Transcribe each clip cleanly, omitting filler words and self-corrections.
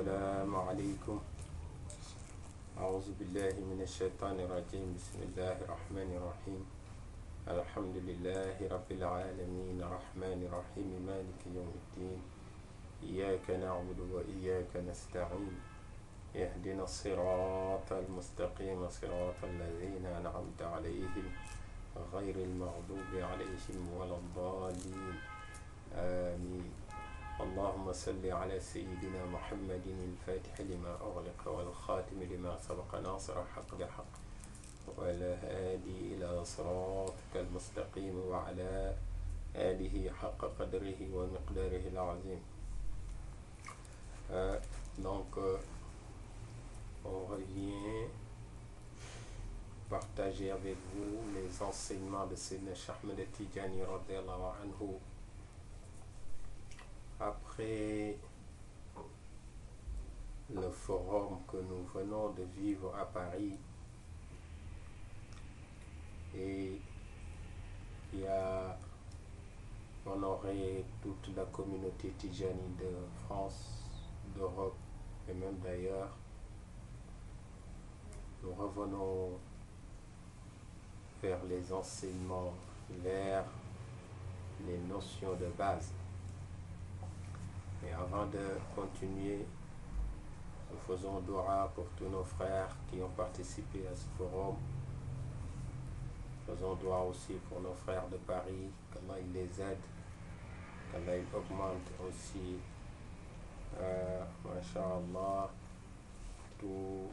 السلام عليكم. أعوذ بالله من الشيطان الرجيم. بسم الله الرحمن الرحيم. الحمد لله رب العالمين الرحمن الرحيم مالك يوم الدين. إياك نعبد وإياك نستعين. اهدنا الصراط المستقيم صراط الذين أنعمت عليهم غير المغضوب عليهم ولا الضالين. آمين. اللهم صل على سيدنا محمد الفاتح لما أغلق والخاتم لما سبق ناصر الحق بالحق والهادي إلى صراطك المستقيم وعلى آله حق قدره ومقداره العظيم. On revient partager avec vous les enseignements de Sayyidina Cheikh Ahmed Tidjani radhiyallahu anhu. Après le forum que nous venons de vivre à Paris, et qui a honoré toute la communauté Tidjani de France, d'Europe et même d'ailleurs, nous revenons vers les enseignements, vers les notions de base. Et avant de continuer, nous faisons dua pour tous nos frères qui ont participé à ce forum. Faisons dua aussi pour nos frères de Paris, qu'Allah les aide, qu'Allah augmente aussi, masha'Allah, tout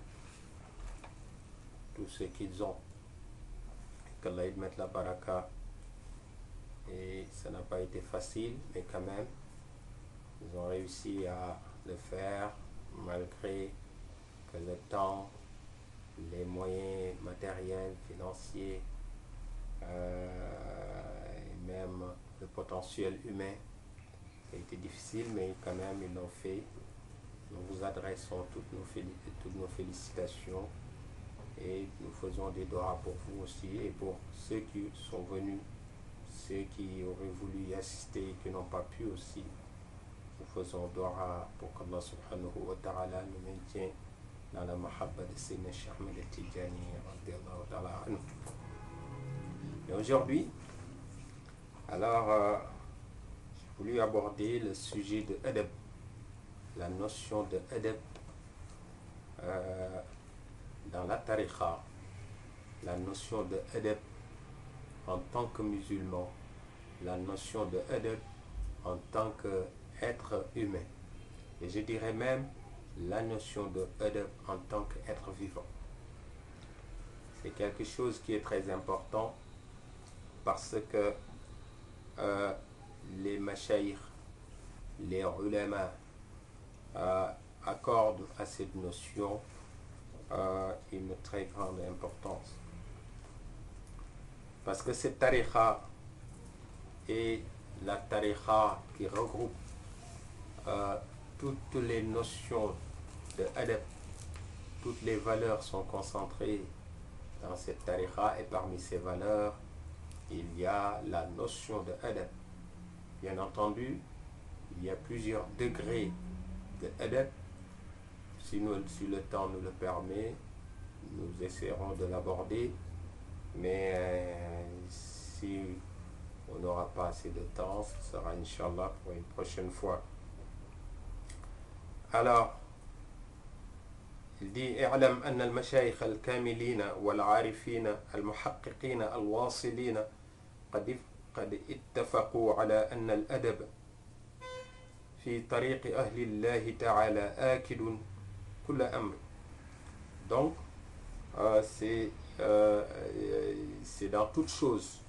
ce qu'ils ont. Qu'Allah mette la baraka. Et ça n'a pas été facile, mais quand même, ils ont réussi à le faire malgré que le temps, les moyens matériels, financiers, et même le potentiel humain a été difficile, mais quand même ils l'ont fait. Nous vous adressons toutes nos félicitations et nous faisons des doigts pour vous aussi et pour ceux qui sont venus, ceux qui auraient voulu y assister et qui n'ont pas pu aussi. Nous faisons dua pour qu'Allah subhanahu wa ta'ala nous maintienne dans la mahabba de Sayyidina Cheikh Ahmed Tidjani radhiyallahu ta'ala anhu. Et aujourd'hui, alors, j'ai voulu aborder le sujet de adab, la notion de adab dans la tariqa, la notion de adab en tant que musulman, la notion de adab en tant qu'être humain. Et je dirais même la notion de adab en tant qu'être vivant. C'est quelque chose qui est très important parce que les mashayikh, les ulama accordent à cette notion une très grande importance. Parce que cette tariqa est la tariqa qui regroupe toutes les notions de adab, toutes les valeurs sont concentrées dans cette tariqa et parmi ces valeurs, il y a la notion de adab. Bien entendu, il y a plusieurs degrés de adab. Si le temps nous le permet, nous essaierons de l'aborder. Mais si on n'aura pas assez de temps, ce sera Inch'Allah pour une prochaine fois. Alors, il dit اعلم أن المشايخ الكاملين والعارفين المحققين الواصلين قد اتفقوا على أن الأدب في طريق أهل الله تعالى آكد كل أمر. Donc, c'est dans toute chose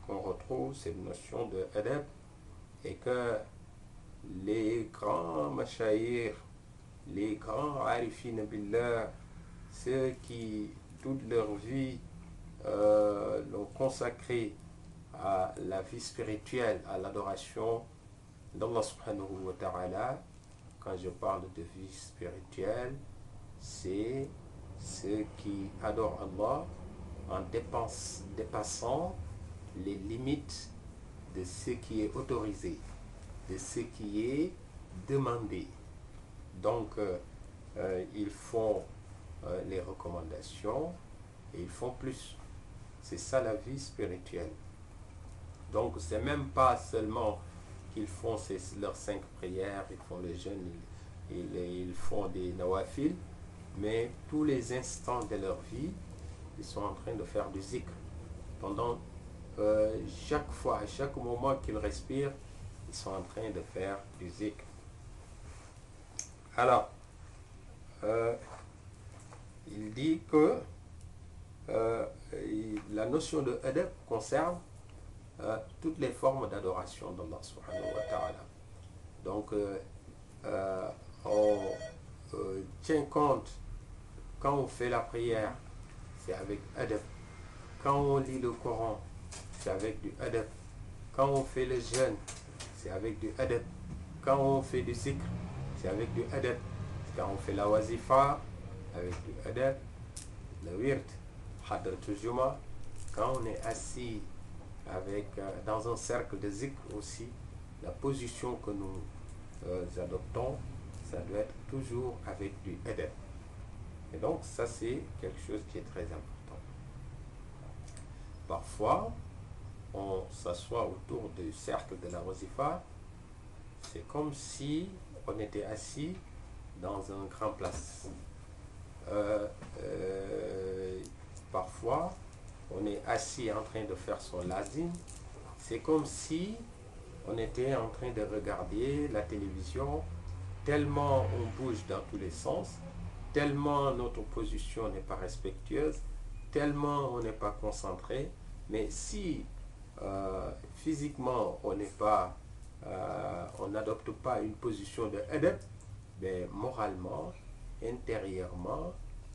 qu'on retrouve cette notion de adab et que les grands mashayikh, les grands arifin billah, ceux qui toute leur vie l'ont consacré à la vie spirituelle, à l'adoration d'Allah subhanahu wa ta'ala. Quand je parle de vie spirituelle, c'est ceux qui adorent Allah en dépassant les limites de ce qui est autorisé, de ce qui est demandé. Donc, ils font les recommandations et ils font plus. C'est ça la vie spirituelle. Donc, c'est même pas seulement qu'ils font leurs 5 prières, ils font le jeûne, ils font des nawafil, mais tous les instants de leur vie, ils sont en train de faire du zikr. Pendant chaque fois, à chaque moment qu'ils respirent, ils sont en train de faire du zikr. Alors, il dit que la notion de adab concerne toutes les formes d'adoration d'Allah subhanahu wa ta'ala. Donc, on tient compte, quand on fait la prière, c'est avec adab. Quand on lit le Coran, c'est avec du adab. Quand on fait le jeûne, c'est avec du adab. Quand on fait du zikr, c'est avec du adab. Quand on fait la wazifa, avec du adab. Le wird, hadratul juma. Quand on est assis dans un cercle de zikr aussi, la position que nous adoptons, ça doit être toujours avec du adab. Et donc ça, c'est quelque chose qui est très important. Parfois, on s'assoit autour du cercle de la wazifa, c'est comme si on était assis dans un grand place. Parfois, on est assis en train de faire son lazim, c'est comme si on était en train de regarder la télévision, tellement on bouge dans tous les sens, tellement notre position n'est pas respectueuse, tellement on n'est pas concentré. Mais si physiquement on n'est pas, on n'adopte pas une position de adab, mais moralement, intérieurement,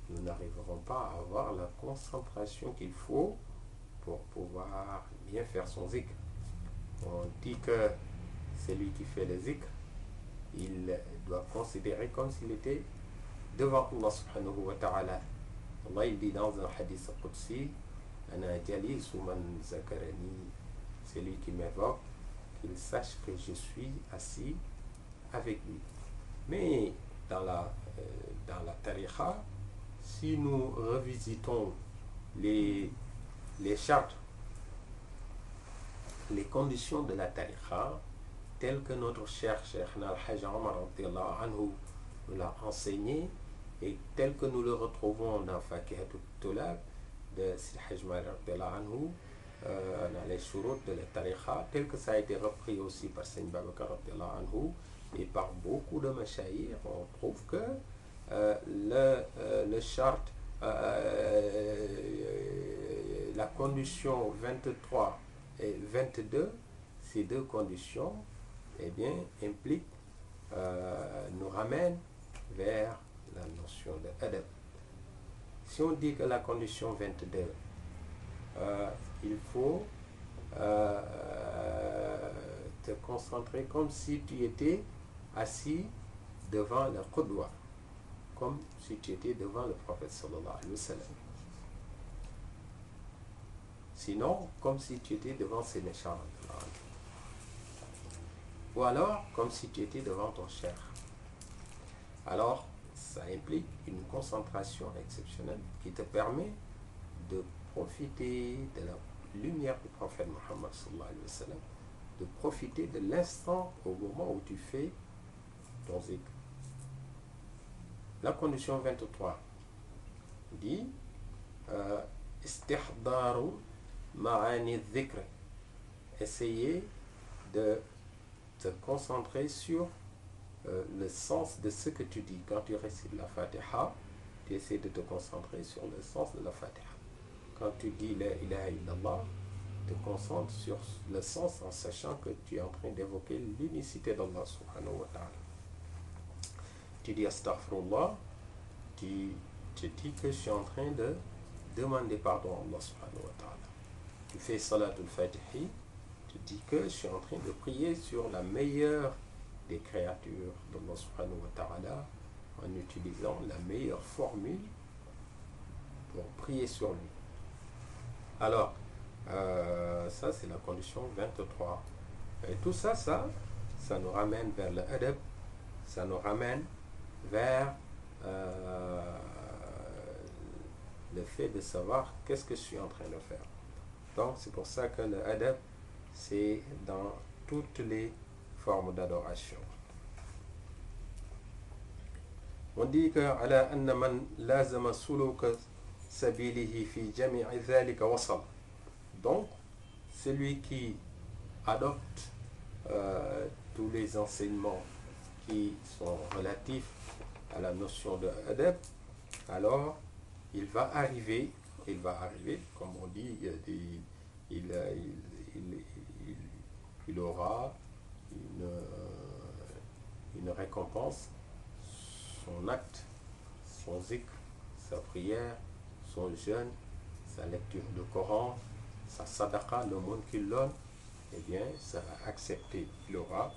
nous n'arriverons pas à avoir la concentration qu'il faut pour pouvoir bien faire son zikr. On dit que celui qui fait le zikr, il doit considérer comme s'il était devant Allah subhanahu wa ta'ala. Allah, il dit dans un hadith qudsi, Ana jalisu man zakarani, celui qui m'évoque, qu'il sache que je suis assis avec lui. Mais dans la tariqa, si nous revisitons les chartes, les conditions de la tariqa, telles que notre cher Cheikh Al-Hajj Omar anhu nous l'a enseigné, et telles que nous le retrouvons dans Fakihatul Tulab de Sidi Hajj anhu, dans les shurut de la tariqa, tel que ça a été repris aussi par Sidi Babakar anhu et par beaucoup de mashayikh, on trouve que le charte, la condition 23 et 22, ces deux conditions, eh bien, impliquent, nous ramènent vers la notion de adab. Si on dit que la condition 22, il faut te concentrer comme si tu étais assis devant le Qudwa, comme si tu étais devant le prophète sallallahu alayhi wa sallam. Sinon, comme si tu étais devant ses méchants. Ou alors, comme si tu étais devant ton cher. Alors, ça implique une concentration exceptionnelle qui te permet de profiter de la lumière du prophète Muhammad sallallahu alayhi wa sallam, de profiter de l'instant au moment où tu fais ton zikr. La condition 23 dit istihdaru ma'ani dhikr, essayer de te concentrer sur le sens de ce que tu dis. Quand tu récites la Fatiha, tu essaies de te concentrer sur le sens de la Fatiha. Quand tu dis la ilaha illallah, te concentre sur le sens en sachant que tu es en train d'évoquer l'unicité d'Allah subhanahu wa ta'ala. Tu dis astaghfirullah, tu te dis que je suis en train de demander pardon à Allah subhanahu wa ta'ala. Tu fais salatul fatihi, tu dis que je suis en train de prier sur la meilleure des créatures d'Allah subhanahu wa ta'ala en utilisant la meilleure formule pour prier sur lui. Alors, ça c'est la condition 23. Et tout ça, ça nous ramène vers le adab, ça nous ramène vers le fait de savoir qu'est-ce que je suis en train de faire. Donc c'est pour ça que le adab, c'est dans toutes les formes d'adoration. On dit que ala anna man lazama suluka sabilihi fi jami'i dhalika wasal. Donc celui qui adopte tous les enseignements qui sont relatifs à la notion de adab, alors il va arriver, comme on dit, il aura une récompense, son acte, son zikr, sa prière, son jeûne, sa lecture du Coran, sa sadaqa, le monde qu'il donne, eh bien, ça va accepter, il aura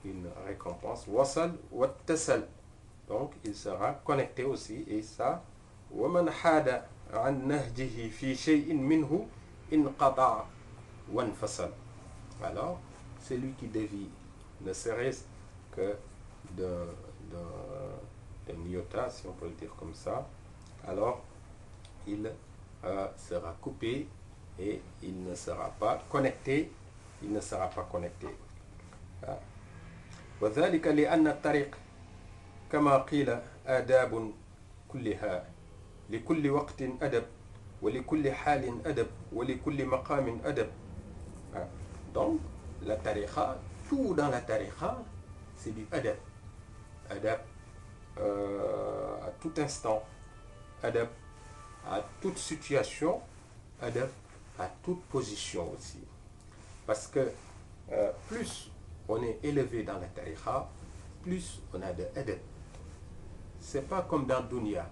une récompense. Wasal wa tasal. Donc, il sera connecté aussi, et ça, وَمَنْ حَادَ عَنْ نَهْجِهِ فِي شَيْءٍ مِّنْهُ انْقَطَعَ وَانْفَصَلَ. Alors, celui qui dévie, ne serait-ce que d'un iota, si on peut le dire comme ça, alors il sera coupé et il ne sera pas connecté. وذلك لأن الطريق كما قيل آداب كلها لكل وقت أدب ولكل حال أدب ولكل مقام أدب. Donc la tariqa, tout dans la tariqa, c'est du adab. Adab à tout instant, adab à toute situation, adab à toute position aussi. Parce que plus on est élevé dans la tariqa, plus on a de adab. C'est pas comme dans dunya.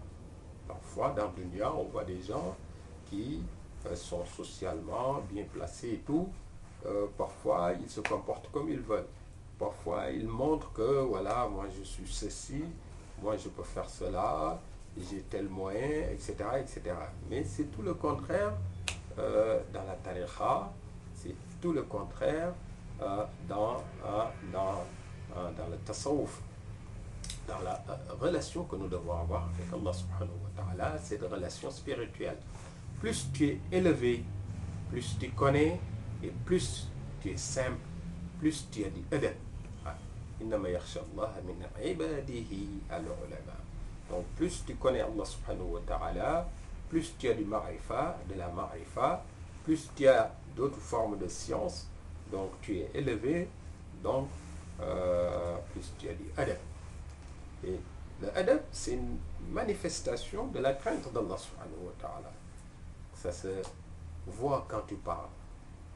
Parfois dans dunya, on voit des gens qui sont socialement bien placés et tout. Parfois ils se comportent comme ils veulent. Parfois ils montrent que voilà, moi je suis ceci, moi je peux faire cela, j'ai tel moyen, etc., etc. Mais c'est tout le contraire dans la tariqa, c'est tout le contraire dans le tasawwuf, dans la relation que nous devons avoir avec Allah subhanahu wa ta'ala, cette relation spirituelle. Plus tu es élevé, plus tu connais, et plus tu es simple, plus tu as du adab. Innama yakhsha Allah min ibadihi al-ulama. Donc plus tu connais Allah subhanahu wa ta'ala, plus tu as du ma'rifa, de la ma'rifa, plus tu as d'autres formes de science, donc tu es élevé, donc plus tu as du adab. Et le adab, c'est une manifestation de la crainte d'Allah subhanahu wa ta'ala. Ça se voit quand tu parles,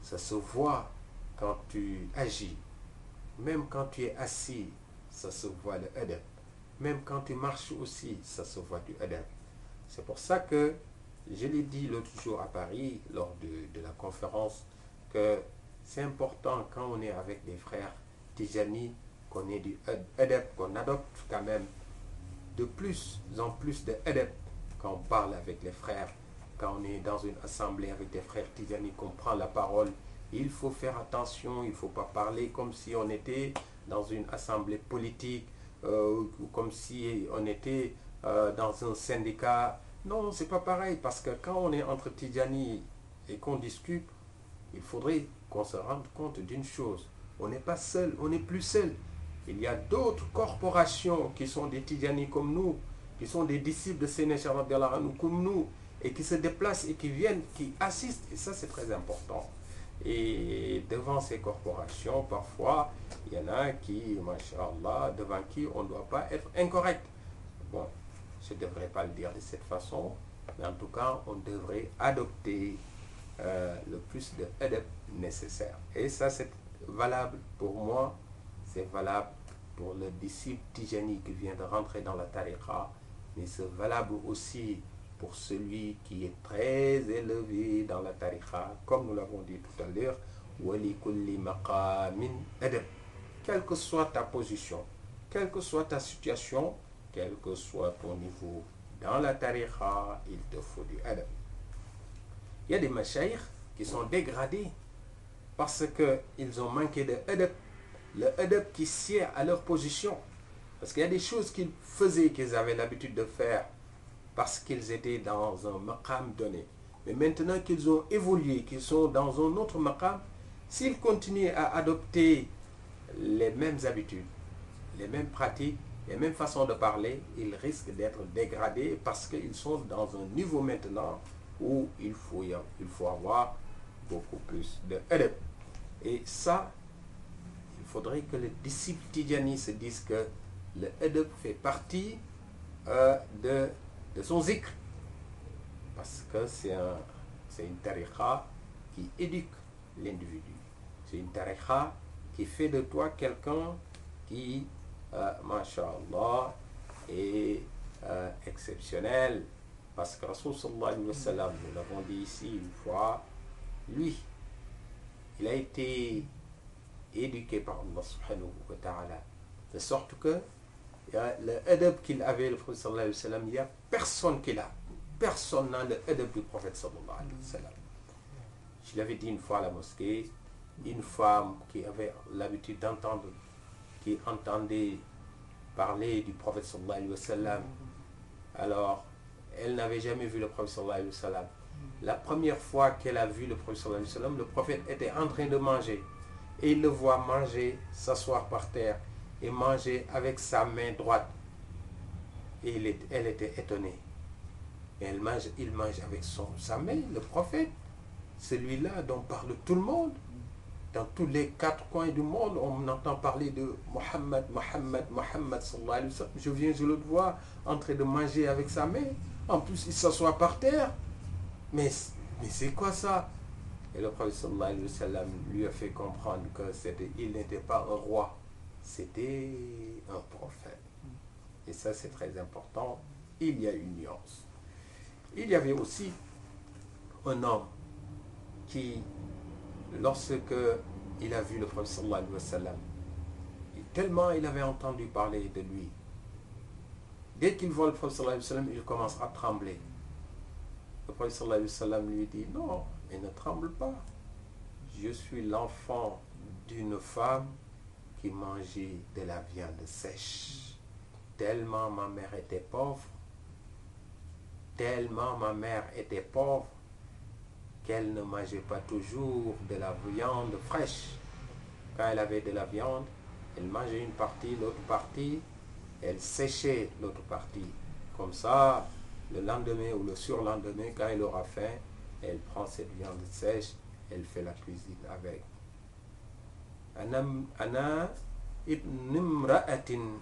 ça se voit quand tu agis, même quand tu es assis, ça se voit le adab. Même quand tu marches aussi, ça se voit du adab. C'est pour ça que je l'ai dit l'autre jour à Paris, lors de la conférence, que c'est important quand on est avec des frères Tijani, qu'on ait du adab, qu'on adopte quand même de plus en plus de adab quand on parle avec les frères, quand on est dans une assemblée avec des frères Tijani, qu'on prend la parole. Il faut faire attention, il ne faut pas parler comme si on était dans une assemblée politique, ou comme si on était dans un syndicat. Non, c'est pas pareil, parce que quand on est entre Tijani et qu'on discute, il faudrait qu'on se rende compte d'une chose. On n'est pas seul, on n'est plus seul. Il y a d'autres corporations qui sont des Tijani comme nous, qui sont des disciples de Sénéchal comme nous, et qui se déplacent et qui viennent, qui assistent, et ça c'est très important. Et devant ces corporations, parfois, il y en a qui, masha'Allah, devant qui on ne doit pas être incorrect. Bon, je ne devrais pas le dire de cette façon, mais en tout cas, on devrait adopter le plus de adab nécessaire. Et ça, c'est valable pour moi, c'est valable pour le disciple Tijani qui vient de rentrer dans la tariqa, mais c'est valable aussi pour celui qui est très élevé dans la tariqa, comme nous l'avons dit tout à l'heure, وَلِكُلِّ مَقَامٍ أَدَبٍ. Quelle que soit ta position, quelle que soit ta situation, quel que soit ton niveau dans la tariqa, il te faut du adab. Il y a des mashayikh qui sont dégradés parce qu'ils ont manqué de adab, le adab qui sied à leur position. Parce qu'il y a des choses qu'ils faisaient, qu'ils avaient l'habitude de faire, parce qu'ils étaient dans un maqam donné. Mais maintenant qu'ils ont évolué, qu'ils sont dans un autre maqam, s'ils continuent à adopter les mêmes habitudes, les mêmes pratiques, les mêmes façons de parler, ils risquent d'être dégradés parce qu'ils sont dans un niveau maintenant où il faut avoir beaucoup plus de adab. Et ça, il faudrait que les disciples Tidjani se disent que le adab fait partie de son zikr. Parce que c'est une tariqa qui éduque l'individu. C'est une tariqa qui fait de toi quelqu'un qui, masha'Allah, est exceptionnel. Parce que Rasul sallallahu alayhi wa sallam, nous l'avons dit ici une fois, lui, il a été éduqué par Allah subhanahu wa ta'ala. De sorte que le adab qu'il avait, le prophète sallallahu alayhi wa sallam, il n'y a personne qui l'a. Personne n'a le adab du prophète sallallahu alayhi wa sallam. Je l'avais dit une fois à la mosquée, une femme qui avait l'habitude d'entendre, qui entendait parler du prophète sallallahu alayhi wa sallam, alors elle n'avait jamais vu le prophète sallallahu alayhi wa sallam. La première fois qu'elle a vu le prophète sallallahu alayhi wa sallam, le prophète était en train de manger. Et il le voit manger, s'asseoir par terre et manger avec sa main droite. Et elle était étonnée. Et il mange avec sa main, le prophète, celui-là dont parle tout le monde. Dans tous les 4 coins du monde, on entend parler de Mohammed sallallahu alayhi wa sallam. Je le vois en train de manger avec sa main. En plus, il s'assoit par terre. Mais c'est quoi ça? Et le prophète sallallahu alayhi wa sallam lui a fait comprendre qu'il n'était pas un roi, c'était un prophète. Et ça, c'est très important. Il y a une nuance. Il y avait aussi un homme qui, lorsque il a vu le prophète sallallahu alayhi wa sallam, tellement il avait entendu parler de lui, dès qu'il voit le prophète sallallahu alayhi wa sallam, il commence à trembler. Le prophète sallallahu alayhi wa sallam lui dit, non, il ne tremble pas. Je suis l'enfant d'une femme qui mangeait de la viande sèche. Tellement ma mère était pauvre, qu'elle ne mangeait pas toujours de la viande fraîche. Quand elle avait de la viande, elle mangeait une partie, l'autre partie, elle séchait l'autre partie. Comme ça, le lendemain ou le surlendemain, quand elle aura faim, elle prend cette viande sèche, elle fait la cuisine avec. Ana ibn imra'atin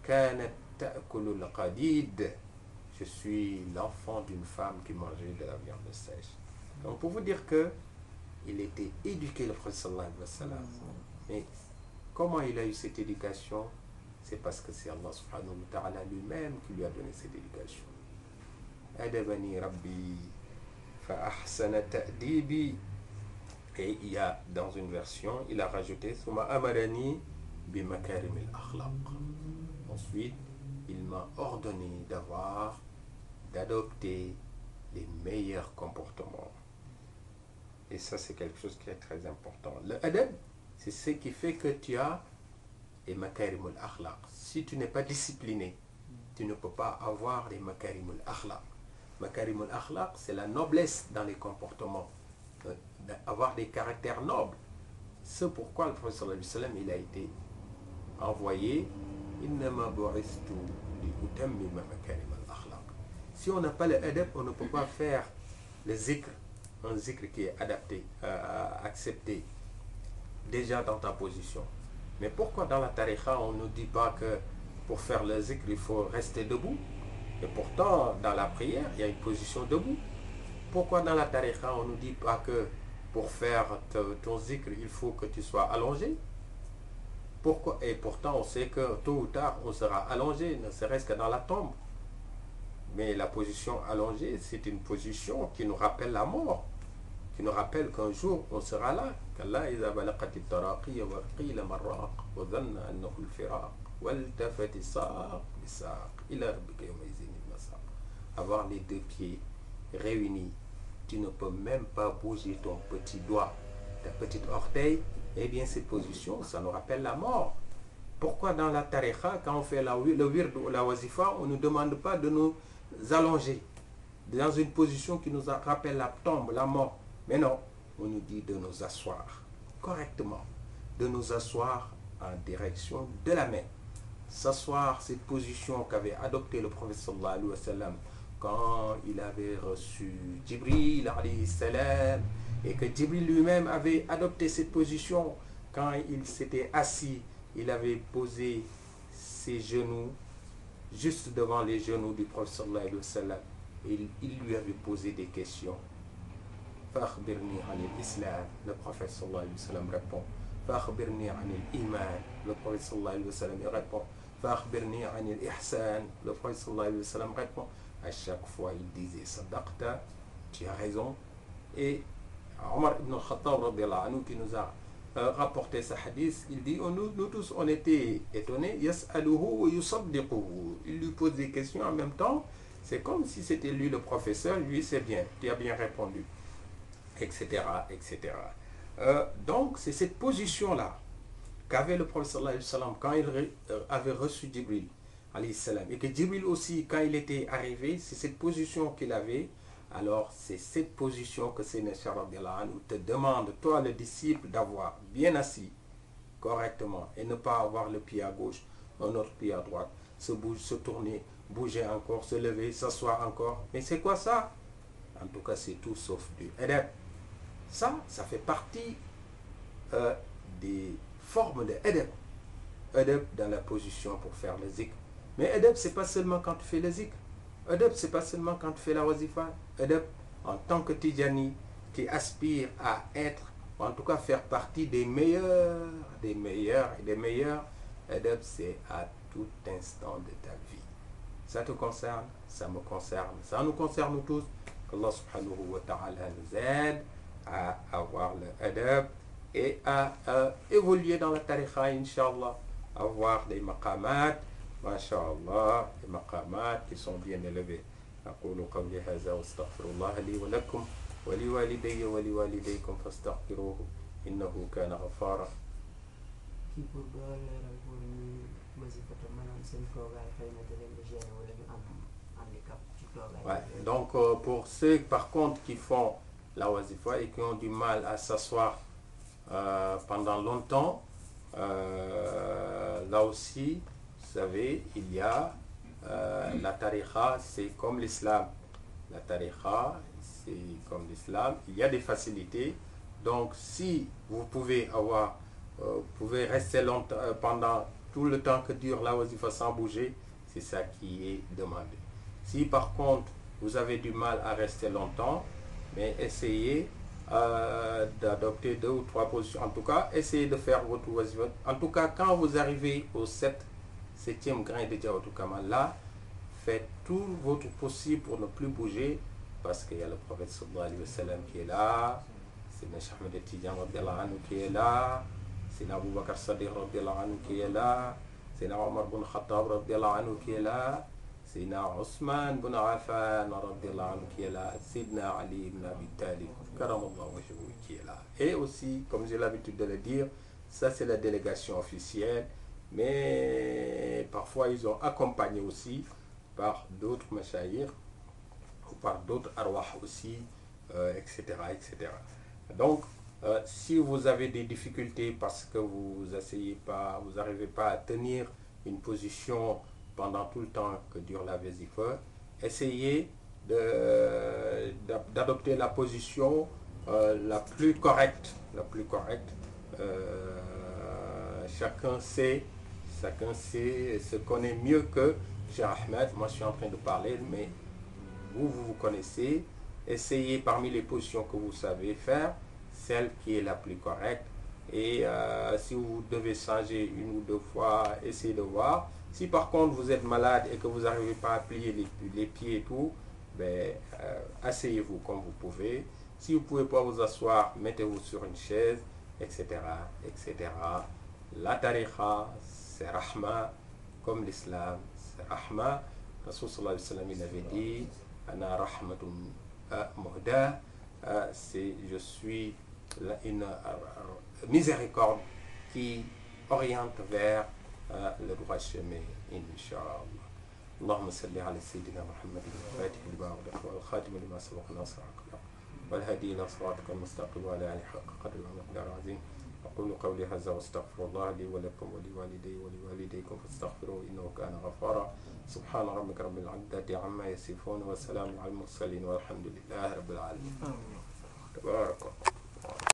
kanat ta'kulu al-qadid. Je suis l'enfant d'une femme qui mangeait de la viande sèche. Donc pour vous dire que il était éduqué, le prophète sallallahu alayhi wa sallam. Mais comment il a eu cette éducation? C'est parce que c'est Allah subhanahu wa ta'ala lui-même qui lui a donné cette éducation. Adabani Rabbi fa ahsana ta'dibi. Et il y a dans une version, il a rajouté Suma amarani bi makarim al-akhlaq. Ensuite, il m'a ordonné d'adopter les meilleurs comportements. Et ça, c'est quelque chose qui est très important. Le adab, c'est ce qui fait que tu as les makarim al-akhlaq. Si tu n'es pas discipliné, tu ne peux pas avoir les makarim al-akhlaq. Makarim al-akhlaq, c'est la noblesse dans les comportements. Avoir des caractères nobles. C'est pourquoi le prophète sallallahu alayhi wa sallam, il a été envoyé. Si on n'a pas le adab, on ne peut pas faire le zikr, un zikr qui est adapté, accepté déjà dans ta position. Mais pourquoi dans la tariqa on ne dit pas que pour faire le zikr il faut rester debout? Et pourtant dans la prière il y a une position debout. Pourquoi dans la tariqa on ne dit pas que pour faire ton zikr il faut que tu sois allongé? Pourquoi? Et pourtant on sait que tôt ou tard on sera allongé, ne serait-ce que dans la tombe. Mais la position allongée, c'est une position qui nous rappelle la mort, qui nous rappelle qu'un jour on sera là. Avoir les deux pieds réunis, tu ne peux même pas bouger ton petit doigt, ta petite orteil. Eh bien cette position, ça nous rappelle la mort. Pourquoi dans la tariqa, quand on fait le wird ou la wazifa, on ne nous demande pas de nous allonger dans une position qui nous rappelle la tombe, la mort? Mais non, on nous dit de nous asseoir correctement, de nous asseoir en direction de la main. S'asseoir, cette position qu'avait adoptée le prophète sallallahu alayhi wa sallam quand il avait reçu Jibril alayhi salam, et que Jibril lui-même avait adopté cette position quand il s'était assis, il avait posé ses genoux juste devant les genoux du prophète sallallahu alayhi wa sallam, et il lui avait posé des questions. Fa'akhbirni anil islam, le prophète sallallahu alayhi wa sallam répond. Fa'akhbirni anil iman, le prophète sallallahu alayhi wa sallam répond. Fa'akhbirni anil ihsan, le prophète sallallahu alayhi wa sallam répond. À chaque fois il disait sadaqta, tu as raison. Et Omar ibn al-Khattab radiyallahu anhu, qui nous a rapporté ce hadith, il dit, nous tous on était étonnés, yas'aluhu wa yusaddiquhu, il lui pose des questions en même temps, c'est comme si c'était lui le professeur, lui c'est bien, tu as bien répondu, etc. etc. Donc c'est cette position là qu'avait le prophète sallallahu alayhi wa sallam quand il avait reçu Jibril alayhi salam, et que Jibril aussi quand il était arrivé, c'est cette position qu'il avait. Alors c'est cette position que Sayyidina Cheikh radiyallahu anhu te demande, toi le disciple, d'avoir bien assis correctement et ne pas avoir le pied à gauche, un autre pied à droite, se tourner, bouger encore, se lever, s'asseoir encore. Mais c'est quoi ça? En tout cas c'est tout sauf du adab. Ça fait partie des formes de adab. Adab dans la position pour faire le zikr. Mais adab c'est pas seulement quand tu fais le zikr. Adab, c'est pas seulement quand tu fais la wazifa. Adab, en tant que Tijani, qui aspire à être, ou en tout cas faire partie des meilleurs. Adab, c'est à tout instant de ta vie. Ça te concerne, ça me concerne, ça nous concerne tous. qu'Allah subhanahu wa ta'ala nous aide à avoir le adab et à évoluer dans la tariqa, Inch'Allah, avoir des maqamat, masha'Allah, des maqamat qui sont bien élevés. أقول قولي هذا واستغفر الله لي ولكم ولوالدي ولوالديكم فاستغفروه إنه كان غفارا. Ouais. Donc pour ceux par contre qui font la wazifa et qui ont du mal à s'asseoir pendant longtemps, là aussi, vous savez, il y a la tariqa, c'est comme l'islam. La tariqa, c'est comme l'islam. Il y a des facilités. Donc si vous pouvez rester longtemps, pendant tout le temps que dure la wazifa sans bouger, c'est ça qui est demandé. Si par contre vous avez du mal à rester longtemps, mais essayez d'adopter 2 ou 3 positions. En tout cas, essayez de faire votre wazifa. En tout cas, quand vous arrivez au 7e grain de Jawharatul Kamal, là, faites tout votre possible pour ne plus bouger, parce qu'il y a le prophète sallallahu alayhi wa sallam qui est là, c'est M. Ahmed Tijan radiyallahu anhu qui est là, c'est Abu Bakr Sadiq radiyallahu anhu qui est là, c'est Omar bin Khattab radiyallahu anhu qui est là, c'est Ousmane bin Affan radiyallahu anhu qui est là, Sidna Ali ibn Abi Talib karamallahu wajhahu qui est là. Et aussi, comme j'ai l'habitude de le dire, ça c'est la délégation officielle, mais parfois ils ont accompagné aussi par d'autres mashayikh ou par d'autres arwah aussi, etc., etc. Donc, si vous avez des difficultés parce que vous n'arrivez pas à tenir une position pendant tout le temps que dure la wazifa, essayez d'adopter la position la plus correcte. Chacun sait, se connaît mieux que Cheikh Ahmed. Moi je suis en train de parler, mais vous connaissez. Essayez parmi les positions que vous savez faire, celle qui est la plus correcte. Et si vous devez changer 1 ou 2 fois, essayez de voir. Si par contre vous êtes malade et que vous n'arrivez pas à plier les pieds et tout, ben, asseyez-vous comme vous pouvez. Si vous ne pouvez pas vous asseoir, mettez-vous sur une chaise, etc., etc. La tariqa, c'est rahma, comme l'islam, c'est rahma. Rasul sallallahu alayhi wa sallam, il avait dit, ana rahmatun muhda, je suis une miséricorde qui oriente vers le droit chemin inchallah. اللهم صل على سيدنا محمد الفاتح لما أغلق والخاتم لما سبق ناصر الحق والهدي إلى صراطك المستقيم وعلى آله حق قدر ومقدار عظيم. أقول قولي هذا واستغفر الله لي ولكم ولوالدي ولوالديكم فاستغفروه إنه كان غفارا. سبحان ربك رب العزة عما يصفون وسلام على المرسلين والحمد لله رب العالمين. تبارك الله.